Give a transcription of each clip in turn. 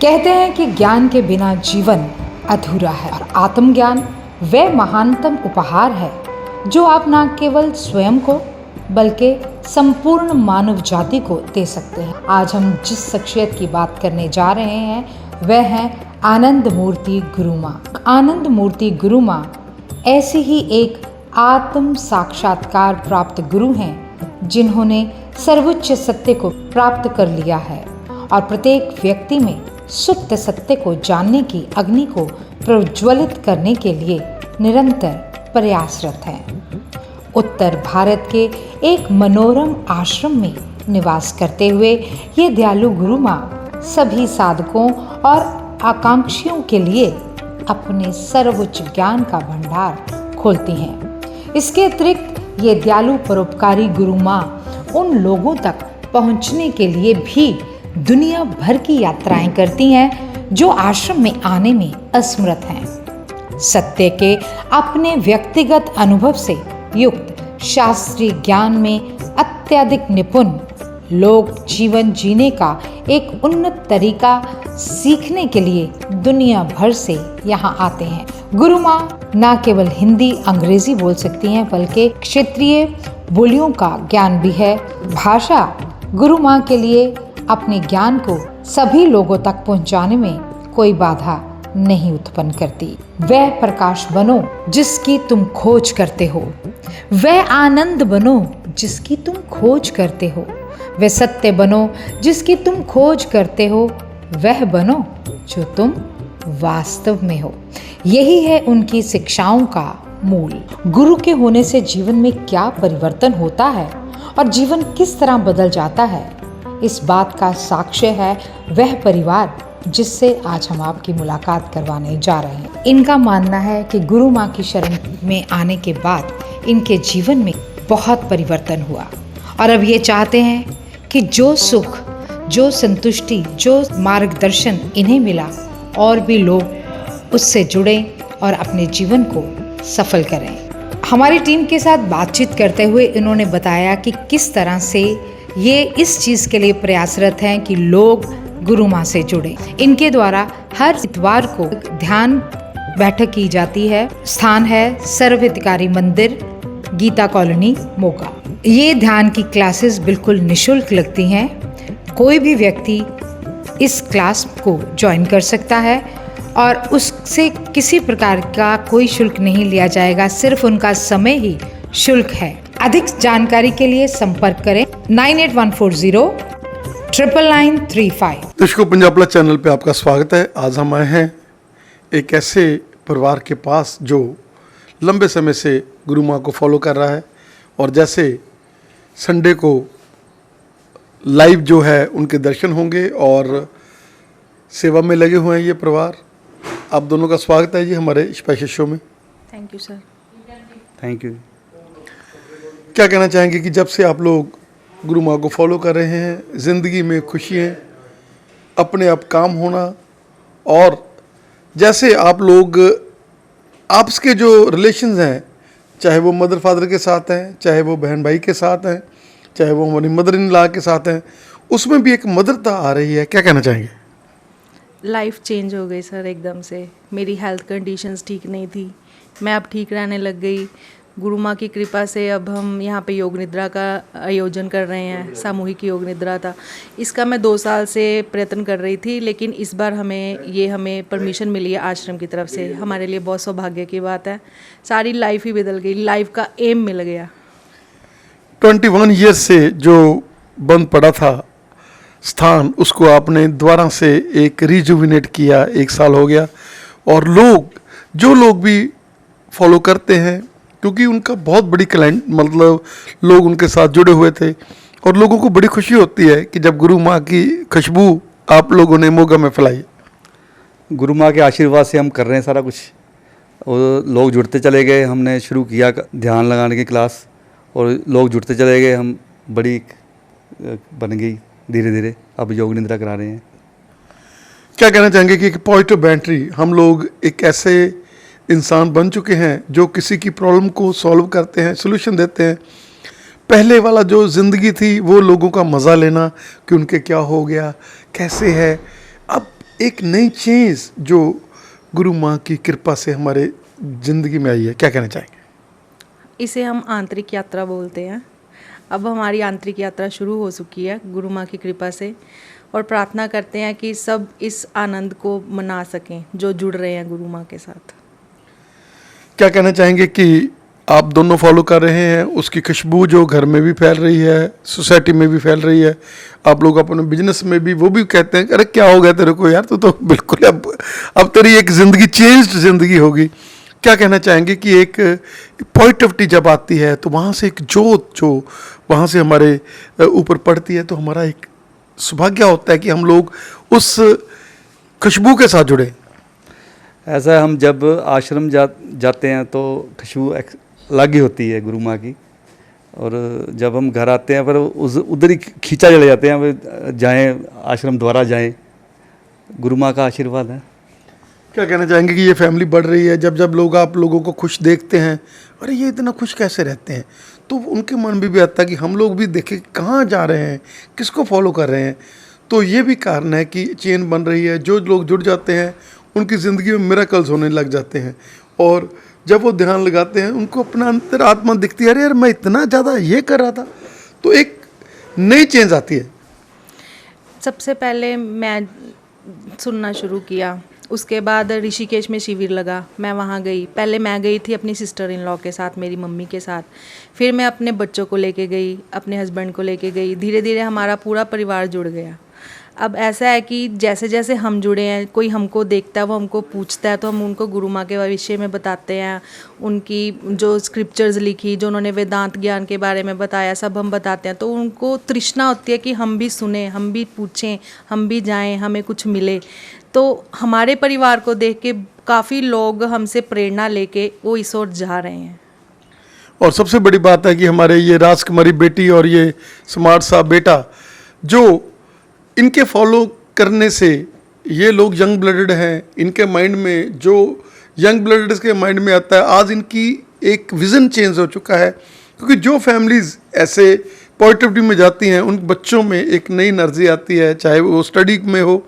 कहते हैं कि ज्ञान के बिना जीवन अधूरा है और आत्मज्ञान वह महानतम उपहार है जो आप न केवल स्वयं को बल्कि संपूर्ण मानव जाति को दे सकते हैं। आज हम जिस शख्सियत की बात करने जा रहे हैं वह है आनंद मूर्ति गुरु माँ। आनंद मूर्ति गुरु माँ ऐसी ही एक आत्म साक्षात्कार प्राप्त गुरु हैं जिन्होंने सर्वोच्च सत्य को प्राप्त कर लिया है और प्रत्येक व्यक्ति में सुप्त सत्य को जानने की अग्नि को प्रज्वलित करने के लिए निरंतर प्रयासरत हैं। उत्तर भारत के एक मनोरम आश्रम में निवास करते हुए ये दयालु गुरु माँ सभी साधकों और आकांक्षियों के लिए अपने सर्वोच्च ज्ञान का भंडार खोलती हैं। इसके अतिरिक्त ये दयालु परोपकारी गुरु माँ उन लोगों तक पहुँचने के लिए भी दुनिया भर की यात्राएं करती हैं जो आश्रम में आने में असमर्थ हैं। सत्य के अपने व्यक्तिगत अनुभव से युक्त शास्त्रीय ज्ञान में अत्यधिक निपुण लोग जीवन जीने का एक उन्नत तरीका सीखने के लिए दुनिया भर से यहाँ आते हैं। गुरु माँ न केवल हिंदी अंग्रेजी बोल सकती हैं बल्कि क्षेत्रीय बोलियों का ज्ञान भी है। भाषा गुरु माँ के लिए अपने ज्ञान को सभी लोगों तक पहुंचाने में कोई बाधा नहीं उत्पन्न करती। वह प्रकाश बनो जिसकी तुम खोज करते हो, वह आनंद बनो जिसकी तुम खोज करते हो, वह सत्य बनो जिसकी तुम खोज करते हो, वह बनो जो तुम वास्तव में हो। यही है उनकी शिक्षाओं का मूल। गुरु के होने से जीवन में क्या परिवर्तन होता है और जीवन किस तरह बदल जाता है, इस बात का साक्ष्य है वह परिवार जिससे आज हम आपकी मुलाकात करवाने जा रहे हैं। इनका मानना है कि गुरु माँ की शरण में आने के बाद इनके जीवन में बहुत परिवर्तन हुआ और अब ये चाहते हैं कि जो सुख, जो संतुष्टि, जो मार्गदर्शन इन्हें मिला और भी लोग उससे जुड़ें और अपने जीवन को सफल करें। हमारी टीम के साथ बातचीत करते हुए इन्होंने बताया कि किस तरह से ये इस चीज़ के लिए प्रयासरत हैं कि लोग गुरु माँ से जुड़े। इनके द्वारा हर इतवार को ध्यान बैठक की जाती है। स्थान है सर्वहितकारी मंदिर, गीता कॉलोनी, मोगा। ये ध्यान की क्लासेस बिल्कुल निशुल्क लगती हैं। कोई भी व्यक्ति इस क्लास को ज्वाइन कर सकता है और उससे किसी प्रकार का कोई शुल्क नहीं लिया जाएगा, सिर्फ उनका समय ही शुल्क है। अधिक जानकारी के लिए संपर्क करें 9814099935। दर्शकों, पंजाब प्लस चैनल पे आपका स्वागत है। आज हम आए हैं एक ऐसे परिवार के पास जो लंबे समय से गुरु माँ को फॉलो कर रहा है और जैसे संडे को लाइव जो है उनके दर्शन होंगे और सेवा में लगे हुए हैं ये परिवार। आप दोनों का स्वागत है जी हमारे स्पेशल शो में। Thank you sir. Thank you. क्या कहना चाहेंगे कि जब से आप लोग गुरु माँ को फॉलो कर रहे हैं, ज़िंदगी में खुशियाँ, अपने आप काम होना और जैसे आप लोग आपस के जो रिलेशंस हैं, चाहे वो मदर फादर के साथ हैं, चाहे वो बहन भाई के साथ हैं, चाहे वो हमारी मदर इन लॉ के साथ हैं, उसमें भी एक मधुरता आ रही है। क्या कहना चाहेंगे? लाइफ चेंज हो गई सर एकदम से। मेरी हेल्थ कंडीशंस ठीक नहीं थी, मैं अब ठीक रहने लग गई। गुरु माँ की कृपा से अब हम यहाँ पे योग निद्रा का आयोजन कर रहे हैं। सामूहिक योग निद्रा था, इसका मैं 2 साल से प्रयत्न कर रही थी, लेकिन इस बार हमें परमिशन मिली है आश्रम की तरफ से। हमारे लिए बहुत सौभाग्य की बात है। सारी लाइफ ही बदल गई, लाइफ का एम मिल गया। 21 ईयर्स से जो बंद पड़ा था स्थान, उसको आपने दोबारा से एक रिजुविनेट किया। 1 साल हो गया और जो लोग भी फॉलो करते हैं, क्योंकि उनका बहुत बड़ी क्लाइंट मतलब लोग उनके साथ जुड़े हुए थे और लोगों को बड़ी खुशी होती है कि जब गुरु माँ की खुशबू आप लोगों ने मोगा में फैलाई। गुरु माँ के आशीर्वाद से हम कर रहे हैं सारा कुछ और लोग जुड़ते चले गए। हमने शुरू किया ध्यान लगाने की क्लास और लोग जुड़ते चले गए, हम बड़ी बन गई धीरे धीरे। अब योग निद्रा करा रहे हैं। क्या कहना चाहेंगे कि एक पॉइंट ऑफ एंट्री, हम लोग एक ऐसे इंसान बन चुके हैं जो किसी की प्रॉब्लम को सॉल्व करते हैं, सॉल्यूशन देते हैं। पहले वाला जो ज़िंदगी थी वो लोगों का मज़ा लेना कि उनके क्या हो गया, कैसे है, अब एक नई चेंज जो गुरु माँ की कृपा से हमारे ज़िंदगी में आई है, क्या कहना चाहेंगे? इसे हम आंतरिक यात्रा बोलते हैं। अब हमारी आंतरिक यात्रा शुरू हो चुकी है गुरु माँ की कृपा से, और प्रार्थना करते हैं कि सब इस आनंद को मना सकें जो जुड़ रहे हैं गुरु माँ के साथ। क्या कहना चाहेंगे कि आप दोनों फॉलो कर रहे हैं, उसकी खुशबू जो घर में भी फैल रही है, सोसाइटी में भी फैल रही है, आप लोग अपने बिजनेस में भी, वो भी कहते हैं अरे क्या हो गया तेरे को यार, तो बिल्कुल अब तेरी एक ज़िंदगी चेंज्ड ज़िंदगी होगी। क्या कहना चाहेंगे कि एक पॉजिटिविटी जब आती है तो वहाँ से एक जोत जो वहाँ से हमारे ऊपर पड़ती है, तो हमारा एक सौभाग्य होता है कि हम लोग उस खुशबू के साथ जुड़े। ऐसा हम जब आश्रम जाते हैं तो खुशबू अलग ही होती है गुरु माँ की, और जब हम घर आते हैं पर उधर ही खींचा चले जाते हैं, अब जाएं आश्रम द्वारा जाएं, गुरु माँ का आशीर्वाद है। क्या कहना चाहेंगे कि ये फैमिली बढ़ रही है, जब जब लोग आप लोगों को खुश देखते हैं, अरे ये इतना खुश कैसे रहते हैं, तो उनके मन में भी आता है कि हम लोग भी देखें कहाँ जा रहे हैं, किसको फॉलो कर रहे हैं। तो ये भी कारण है कि चेन बन रही है, जो लोग जुड़ जाते हैं उनकी ज़िंदगी में मिरेकल्स होने लग जाते हैं, और जब वो ध्यान लगाते हैं उनको अपना अंतरात्मा दिखती है, अरे यार मैं इतना ज़्यादा ये कर रहा था, तो एक नई चेंज आती है। सबसे पहले मैं सुनना शुरू किया, उसके बाद ऋषिकेश में शिविर लगा, मैं वहाँ गई। पहले मैं गई थी अपनी सिस्टर इन लॉ के साथ, मेरी मम्मी के साथ, फिर मैं अपने बच्चों को लेके गई, अपने हस्बैंड को लेके गई, धीरे धीरे हमारा पूरा परिवार जुड़ गया। अब ऐसा है कि जैसे जैसे हम जुड़े हैं, कोई हमको देखता है, वो हमको पूछता है, तो हम उनको गुरु माँ के विषय में बताते हैं, उनकी जो स्क्रिप्चर्स लिखी, जो उन्होंने वेदांत ज्ञान के बारे में बताया, सब हम बताते हैं। तो उनको तृष्णा होती है कि हम भी सुने, हम भी पूछें, हम भी जाएं, हमें कुछ मिले। तो हमारे परिवार को देख के काफ़ी लोग हमसे प्रेरणा लेके वो इस ओर जा रहे हैं। और सबसे बड़ी बात है कि हमारे ये राजकुमारी बेटी और ये स्मार्ट सा बेटा, जो इनके फॉलो करने से ये लोग यंग ब्लडेड हैं, इनके माइंड में जो यंग ब्लडेड के माइंड में आता है, आज इनकी एक विज़न चेंज हो चुका है। क्योंकि जो फैमिलीज़ ऐसे पॉजिटिविटी में जाती हैं, उन बच्चों में एक नई एनर्जी आती है, चाहे वो स्टडी में हो,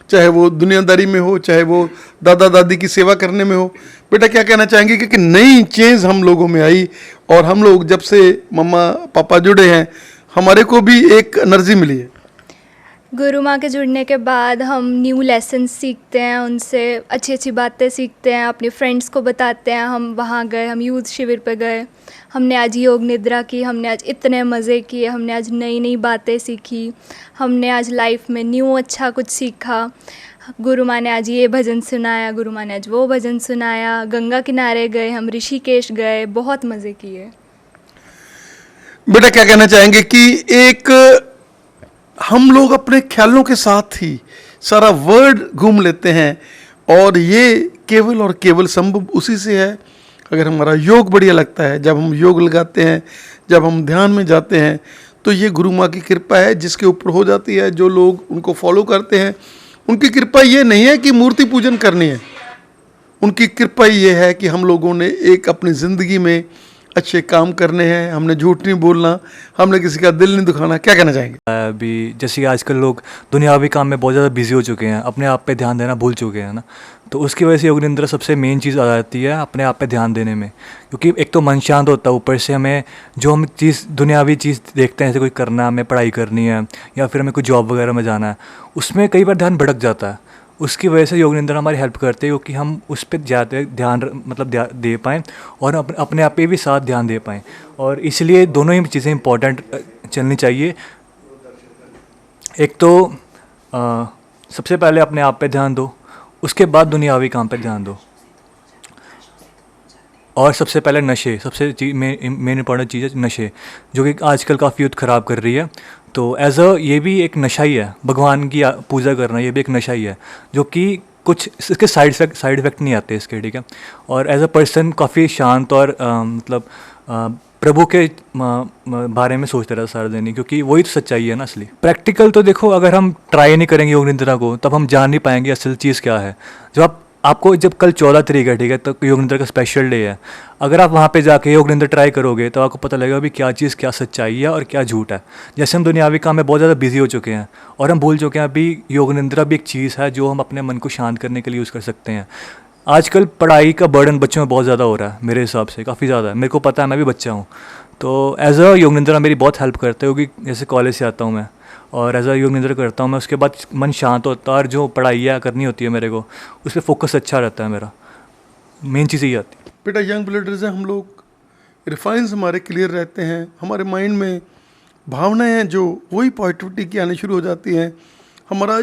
चाहे वो दुनियादारी में हो, चाहे वो दादा दादी की सेवा करने में हो। बेटा क्या कहना चाहेंगे कि नई चेंज हम लोगों में आई, और हम लोग जब से मम्मा पापा जुड़े हैं, हमारे को भी एक एनर्जी मिली है। गुरु माँ के जुड़ने के बाद हम न्यू लेसन सीखते हैं, उनसे अच्छी अच्छी बातें सीखते हैं, अपने फ्रेंड्स को बताते हैं। हम वहाँ गए, हम यूथ शिविर पे गए, हमने आज योग निद्रा की, हमने आज इतने मज़े किए, हमने आज नई नई बातें सीखी, हमने आज लाइफ में न्यू अच्छा कुछ सीखा। गुरु माँ ने आज ये भजन सुनाया, गुरु माँ ने आज वो भजन सुनाया, गंगा किनारे गए, हम ऋषिकेश गए, बहुत मज़े किए। बेटा क्या कहना चाहेंगे कि एक हम लोग अपने ख्यालों के साथ ही सारा वर्ल्ड घूम लेते हैं, और ये केवल और केवल संभव उसी से है अगर हमारा योग बढ़िया लगता है। जब हम योग लगाते हैं, जब हम ध्यान में जाते हैं, तो ये गुरु माँ की कृपा है जिसके ऊपर हो जाती है। जो लोग उनको फॉलो करते हैं, उनकी कृपा ये नहीं है कि मूर्ति पूजन करनी है, उनकी कृपा ये है कि हम लोगों ने एक अपनी ज़िंदगी में अच्छे काम करने हैं, हमने झूठ नहीं बोलना, हमने किसी का दिल नहीं दुखाना। क्या कहना चाहेंगे? अभी जैसे कि आजकल लोग दुनियावी काम में बहुत ज़्यादा बिजी हो चुके हैं, अपने आप पे ध्यान देना भूल चुके हैं ना, तो उसकी वजह से योग निद्रा सबसे मेन चीज़ आ जाती है अपने आप पे ध्यान देने में। क्योंकि एक तो मन शांत होता है, ऊपर से हमें जो हम चीज़ दुनियावी चीज़ देखते हैं, जैसे कोई करना है, हमें पढ़ाई करनी है या फिर हमें कोई जॉब वगैरह में जाना है, उसमें कई बार ध्यान भटक जाता है। उसकी वजह से योग निद्रा हमारी हेल्प करते हैं, क्योंकि हम उस पर ज़्यादा ध्यान दे पाएँ और अपने आप पे भी साथ ध्यान दे पाएँ। और इसलिए दोनों ही चीज़ें इंपॉर्टेंट चलनी चाहिए। एक तो सबसे पहले अपने आप पे ध्यान दो, उसके बाद दुनियावी काम पे ध्यान दो, और सबसे पहले नशे, सबसे मेन इंपॉर्टेंट चीज़ है नशे, जो कि आजकल काफ़ी यूथ ख़राब कर रही है। तो ये भी एक नशा ही है, भगवान की पूजा करना ये भी एक नशा ही है, जो कि कुछ इसके साइड इफ़ेक्ट नहीं आते इसके, ठीक है। और एज अ पर्सन काफ़ी शांत और प्रभु के बारे में सोचते रहता सारा दिन, क्योंकि वही तो सच्चाई है ना असली। प्रैक्टिकल तो देखो, अगर हम ट्राई नहीं करेंगे योग निद्रा को, तब हम जान नहीं पाएंगे असल चीज़ क्या है। जब आप आपको जब कल 14 तारीख है, ठीक है, तो योग निद्रा का स्पेशल डे है, अगर आप वहाँ पे जाके योग निद्रा ट्राई करोगे तो आपको पता लगेगा भी क्या चीज़ क्या सच्चाई है और क्या झूठ है। जैसे हम दुनियावी काम में बहुत ज़्यादा बिजी हो चुके हैं और हम भूल चुके हैं अभी योग निद्रा भी एक चीज़ है जो हम अपने मन को शांत करने के लिए यूज़ कर सकते हैं। आजकल पढ़ाई का बर्डन बच्चों में बहुत ज़्यादा हो रहा है, मेरे हिसाब से काफ़ी ज़्यादा है, मेरे को पता है, मैं भी बच्चा हूँ। तो एज अ योग निद्रा मेरी बहुत हेल्प करता है, क्योंकि जैसे कॉलेज से आता हूँ मैं और एज अ योग निद्रा करता हूँ मैं, उसके बाद मन शांत होता है और जो पढ़ाई करनी होती है मेरे को उस पर फोकस अच्छा रहता है मेरा। मेन चीज़ यही आती है। बेटा यंग ब्लडर्स हैं हम लोग, रिफाइंस हमारे क्लियर रहते हैं, हमारे माइंड में भावनाएं हैं जो वही पॉजिटिविटी की आनी शुरू हो जाती हैं। हमारा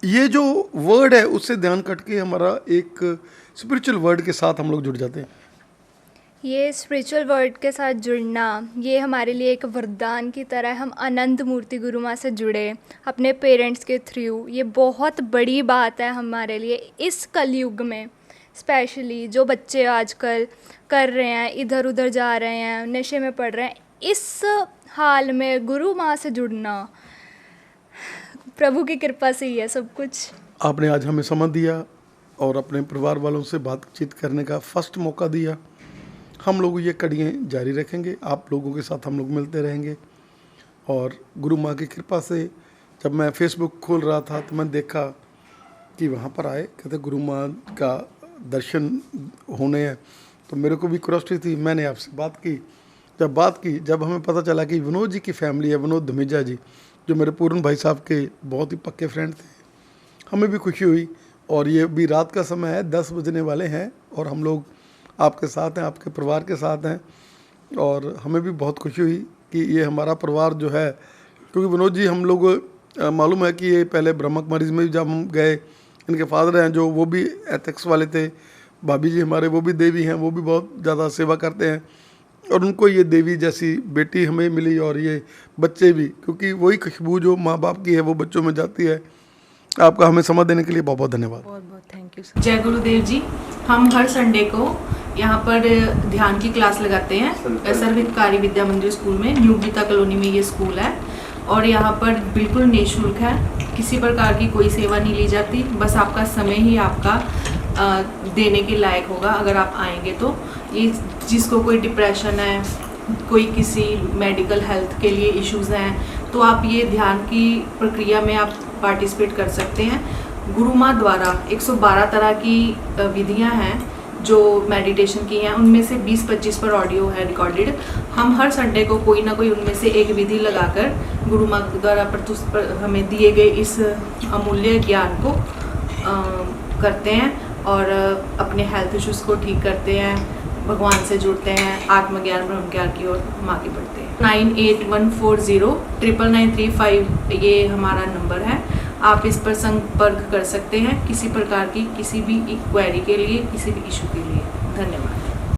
ये जो वर्ड है उससे ध्यान कट के हमारा एक स्पिरिचुअल वर्ड के साथ हम लोग जुड़ जाते हैं। ये स्पिरिचुअल वर्ड के साथ जुड़ना ये हमारे लिए एक वरदान की तरह है। हम अनंत मूर्ति गुरु माँ से जुड़े अपने पेरेंट्स के थ्रू, ये बहुत बड़ी बात है हमारे लिए इस कलयुग में। स्पेशली जो बच्चे आजकल कर रहे हैं, इधर उधर जा रहे हैं, नशे में पड़ रहे हैं, इस हाल में गुरु माँ से जुड़ना प्रभु की कृपा से ही है सब कुछ। आपने आज हमें समय दिया और अपने परिवार वालों से बातचीत करने का फर्स्ट मौका दिया। हम लोग ये कड़ियाँ जारी रखेंगे, आप लोगों के साथ हम लोग मिलते रहेंगे। और गुरु माँ की कृपा से जब मैं फेसबुक खोल रहा था तो मैं देखा कि वहाँ पर आए, कहते गुरु माँ का दर्शन होने हैं, तो मेरे को भी क्यूरियोसिटी थी। मैंने आपसे बात की, जब हमें पता चला कि विनोद जी की फैमिली है, विनोद धमीजा जी जो मेरे पूर्ण भाई साहब के बहुत ही पक्के फ्रेंड थे, हमें भी खुशी हुई। और ये भी रात का समय है, 10 बजने वाले हैं और हम लोग आपके साथ हैं, आपके परिवार के साथ हैं। और हमें भी बहुत खुशी हुई कि ये हमारा परिवार जो है, क्योंकि विनोद जी हम लोग मालूम है कि ये पहले ब्रह्मा कुमारीज में जब हम गए, इनके फादर हैं जो वो भी एथिक्स वाले थे, भाभी जी हमारे वो भी देवी हैं, वो भी बहुत ज़्यादा सेवा करते हैं और उनको ये देवी जैसी बेटी हमें मिली और ये बच्चे भी, क्योंकि वही खुशबू जो माँ बाप की है वो बच्चों में जाती है। आपका हमें समय देने के लिए बहुत बहुत धन्यवाद। बहुत बहुत थैंक यू सर। जय गुरुदेव जी। हम हर संडे को यहाँ पर ध्यान की क्लास लगाते हैं सर्वहितकारी विद्या मंदिर स्कूल में, न्यू गीता कॉलोनी में ये स्कूल है। और यहाँ पर बिल्कुल निःशुल्क है, किसी प्रकार की कोई सेवा नहीं ली जाती, बस आपका समय ही आपका देने के लायक होगा अगर आप आएंगे तो। ये जिसको कोई डिप्रेशन है, कोई किसी मेडिकल हेल्थ के लिए इश्यूज़ हैं, तो आप ये ध्यान की प्रक्रिया में आप पार्टिसिपेट कर सकते हैं। गुरु माँ द्वारा 112 तरह की विधियां हैं जो मेडिटेशन की हैं, उनमें से 20-25 पर ऑडियो है रिकॉर्डेड। हम हर संडे को कोई ना कोई उनमें से एक विधि लगाकर गुरु माँ द्वारा हमें दिए गए इस अमूल्य ज्ञान को करते हैं और अपने हेल्थ इश्यूज़ को ठीक करते हैं, भगवान से जुड़ते हैं, आत्मज्ञान ब्रह्म ज्ञान की ओर हम आगे बढ़ते हैं। 9814099935 ये हमारा नंबर है, आप इस पर संपर्क कर सकते हैं किसी प्रकार की किसी भी क्वेरी के लिए, किसी भी इशू के लिए। धन्यवाद।